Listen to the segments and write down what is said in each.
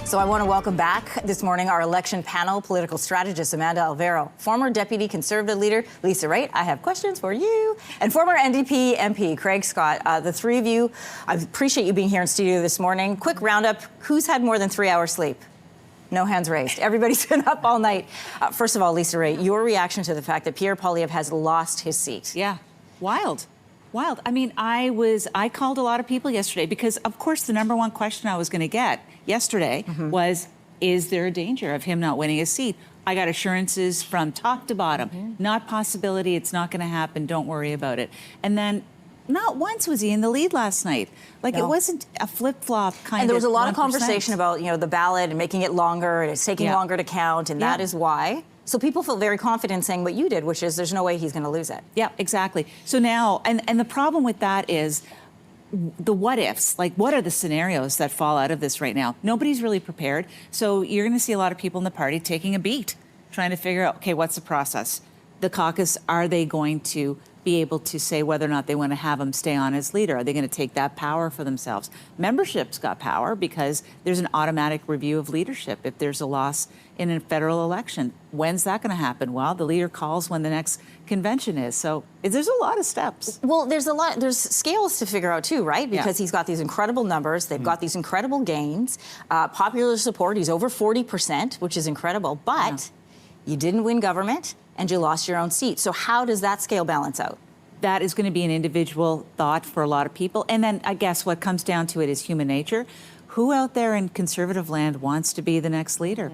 So I want to welcome back this morning our election panel, political strategist Amanda Alvaro, former Deputy Conservative leader Lisa Raitt. I have questions for you. And former NDP MP Craig Scott. The three of you, I appreciate you being here in studio this morning. Quick roundup, who's had more than 3 hours sleep? No hands raised. Everybody's been up all night. First of all, Lisa Raitt, your reaction to the fact that Pierre Poilievre has lost his seat. Yeah, wild. I mean, I called a lot of people yesterday because, of course, the number one question I was going to get yesterday was, is there a danger of him not winning his seat? I got assurances from top to bottom, not possibility, it's not going to happen, don't worry about it. And then not once was he in the lead last night. Like, it wasn't a flip-flop kind of. And there was a lot 1%. of conversation about, the ballot and making it longer, and it's taking longer to count, and that is why. So people feel very confident saying what you did, which is there's no way he's going to lose it. Yeah, exactly. So now, and the problem with that is the what ifs. Like, what are the scenarios that fall out of this right now? Nobody's really prepared. So you're going to see a lot of people in the party taking a beat, trying to figure out, okay, what's the process? The caucus, are they going to be able to say whether or not they want to have him stay on as leader? Are they going to take that power for themselves? Membership's got power because there's an automatic review of leadership if there's a loss in a federal election. When's that going to happen? Well, the leader calls when the next convention is. So there's a lot of steps. Well, there's scales to figure out too, right? Because he's got these incredible numbers. They've got these incredible gains. Popular support, he's over 40%, which is incredible. But you didn't win government and you lost your own seat. So how does that scale balance out? That is going to be an individual thought for a lot of people. And then I guess what comes down to it is human nature. Who out there in conservative land wants to be the next leader?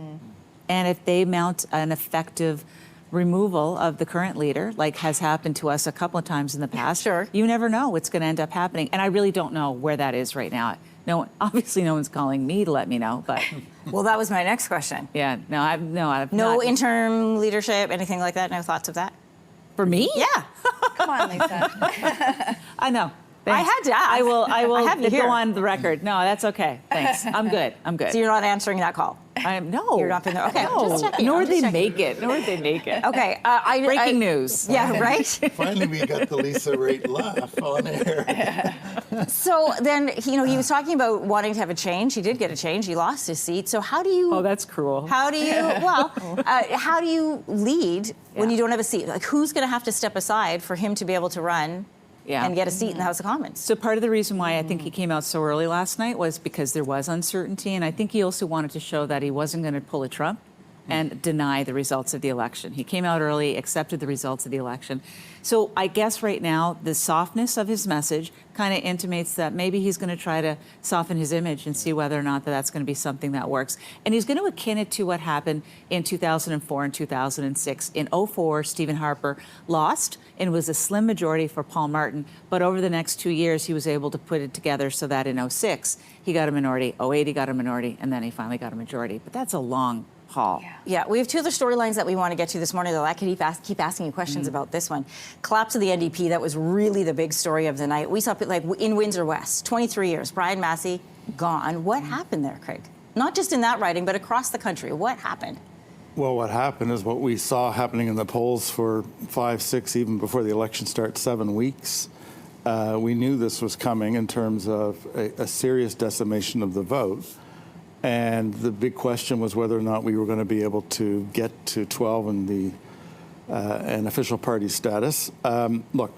And if they mount an effective removal of the current leader, like has happened to us a couple of times in the past, you never know what's going to end up happening. And I really don't know where that is right now. No, obviously no one's calling me to let me know, but. Well, that was my next question. Yeah, I've no not. interim leadership, anything like that? No thoughts of that? For me? Yeah. Come on, Lisa. I know. Thanks. I had to ask. I will have you go here. on the record. No, that's okay. Thanks. I'm good. So you're not answering that call? No. You're not been there. Okay. No. Just checking. Nor they make it. Okay. Breaking news. Yeah, right? Finally, we got the Lisa Raitt laugh on air. So then, he was talking about wanting to have a change. He did get a change. He lost his seat. So how do you... Oh, that's cruel. How do you... how do you lead when you don't have a seat? Like, who's going to have to step aside for him to be able to run and get a seat in the House of Commons? So part of the reason why I think he came out so early last night was because there was uncertainty, and I think he also wanted to show that he wasn't going to pull a Trump and deny the results of the election. He came out early, accepted the results of the election. So I guess right now the softness of his message kind of intimates that maybe he's going to try to soften his image and see whether or not that's going to be something that works. And he's going to akin it to what happened in 2004 and 2006. In 2004, Stephen Harper lost, and it was a slim majority for Paul Martin. But over the next 2 years, he was able to put it together so that in 2006, he got a minority, 2008, he got a minority, and then he finally got a majority. But that's a long haul. Yeah, we have two other storylines that we want to get to this morning, though. I could keep asking you questions about this one. Collapse of the NDP, that was really the big story of the night. We saw, like, in Windsor West, 23 years, Brian Massey gone. What happened there, Craig? Not just in that riding, but across the country. What happened? Well, what happened is what we saw happening in the polls for 5, 6, even before the election starts, 7 weeks. We knew this was coming in terms of a serious decimation of the vote. And the big question was whether or not we were going to be able to get to 12 in an official party status. Look,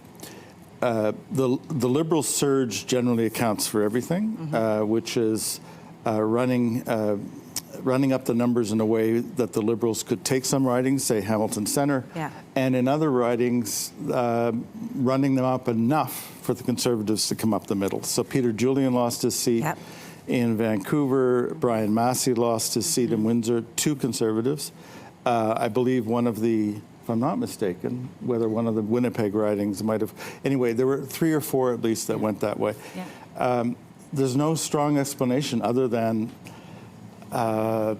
the Liberal surge generally accounts for everything, which is running up the numbers in a way that the Liberals could take some ridings, say Hamilton Centre, and in other ridings, running them up enough for the Conservatives to come up the middle. So Peter Julian lost his seat. In Vancouver, Brian Massey lost his seat in Windsor, 2 Conservatives. I believe one of the, if I'm not mistaken, whether one of the Winnipeg ridings might have, anyway, there were 3 or 4 at least that went that way. There's no strong explanation other than the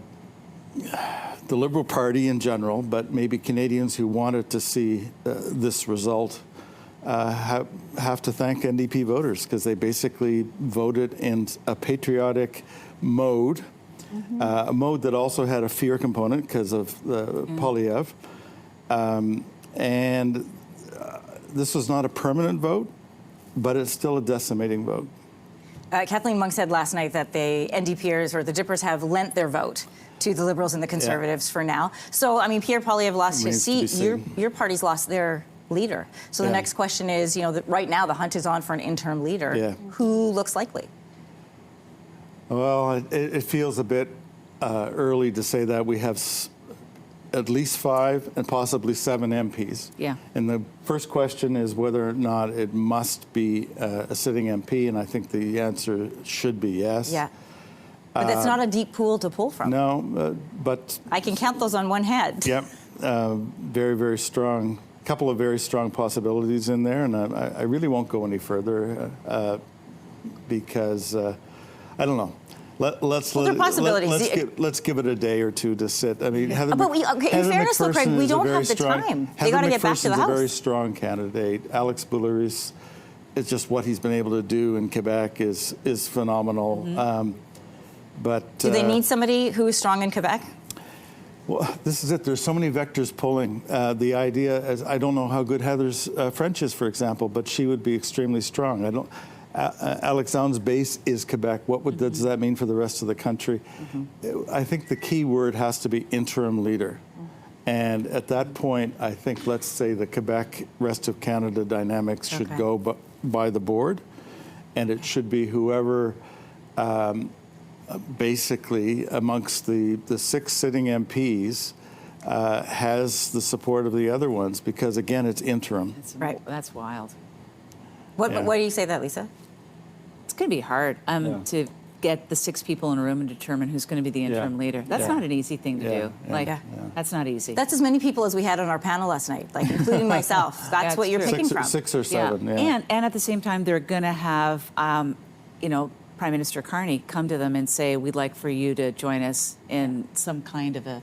Liberal Party in general, but maybe Canadians who wanted to see this result have to thank NDP voters because they basically voted in a patriotic mode, a mode that also had a fear component because of Poilievre. This was not a permanent vote, but it's still a decimating vote. Kathleen Monk said last night that the NDPers or the Dippers have lent their vote to the Liberals and the Conservatives for now. So, I mean, Pierre Poilievre lost his seat. Your party's lost their leader. So the next question is, right now the hunt is on for an interim leader. Yeah. Who looks likely? Well, it feels a bit early to say that. We have at least 5 and possibly 7 MPs. Yeah. And the first question is whether or not it must be a sitting MP, and I think the answer should be yes. Yeah. But that's not a deep pool to pull from. No, but... I can count those on one hand. Yep. Very, very strong. Couple of very strong possibilities in there, and I really won't go any further because I don't know. Let's give it a day or two to sit. I mean, Heather in fairness, though, Craig, we don't have the time. They got to get back to the House. Heather McPherson's a very strong candidate. Alex Boulerice, it's just what he's been able to do in Quebec is phenomenal. Mm-hmm. But do they need somebody who is strong in Quebec? Well, this is it. There's so many vectors pulling. The idea is, I don't know how good Heather's French is, for example, but she would be extremely strong. I don't. Alexandre's base is Quebec. What does that mean for the rest of the country? I think the key word has to be interim leader. And at that point, I think, let's say, the Quebec, rest of Canada dynamics should go by the board. And it should be whoever, basically, amongst the 6 sitting MPs, has the support of the other ones. Because, again, it's interim. That's wild. What do you say that, Lisa? It's going to be hard to get the 6 people in a room and determine who's going to be the interim leader. That's not an easy thing to do. That's not easy. That's as many people as we had on our panel last night, including myself. That's what you're picking from. 6 or 7, And at the same time, they're going to have, Prime Minister Carney come to them and say, "We'd like for you to join us in some kind of a,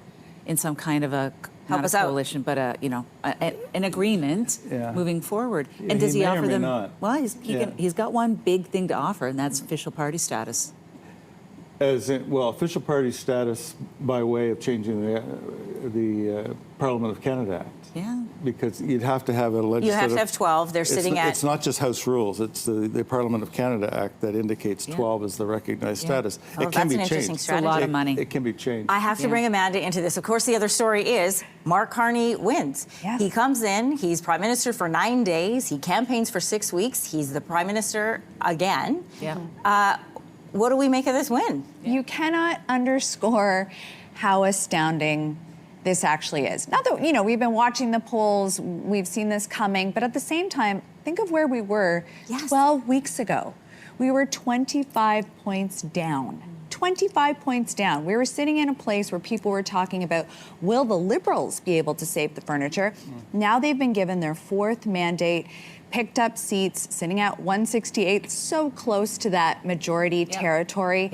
Help not us a out. coalition, but an agreement moving forward." And does he he may or offer may them? not. Well, he's got one big thing to offer, and that's official party status. Official party status by way of changing the Parliament of Canada Act. Yeah. Because you'd have to have a legislative... You have to have 12. They're sitting at... It's not just House rules. It's the Parliament of Canada Act that indicates 12 as the recognized status. Oh, It can be that's an interesting changed. strategy. It's a lot of money. It can be changed. I have to bring Amanda into this. Of course, the other story is Mark Carney wins. Yes. He comes in, he's Prime Minister for 9 days, he campaigns for 6 weeks, he's the Prime Minister again. Yeah. What do we make of this win? You cannot underscore how astounding this actually is. Not that, we've been watching the polls, we've seen this coming, but at the same time, think of where we were 12 weeks ago. We were 25 points down. 25 points down. We were sitting in a place where people were talking about, will the Liberals be able to save the furniture? Now they've been given their 4th mandate, picked up seats, sitting at 168, so close to that majority territory.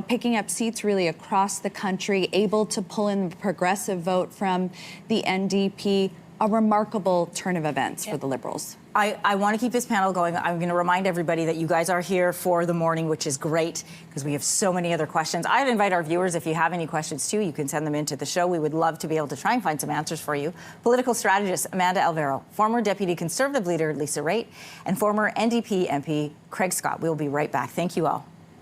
Picking up seats really across the country, able to pull in the progressive vote from the NDP. A remarkable turn of events for the Liberals. I want to keep this panel going. I'm going to remind everybody that you guys are here for the morning, which is great because we have so many other questions. I'd invite our viewers, if you have any questions too, you can send them into the show. We would love to be able to try and find some answers for you. Political strategist Amanda Alvaro, former Deputy Conservative leader Lisa Raitt, and former NDP MP Craig Scott. We'll be right back. Thank you all.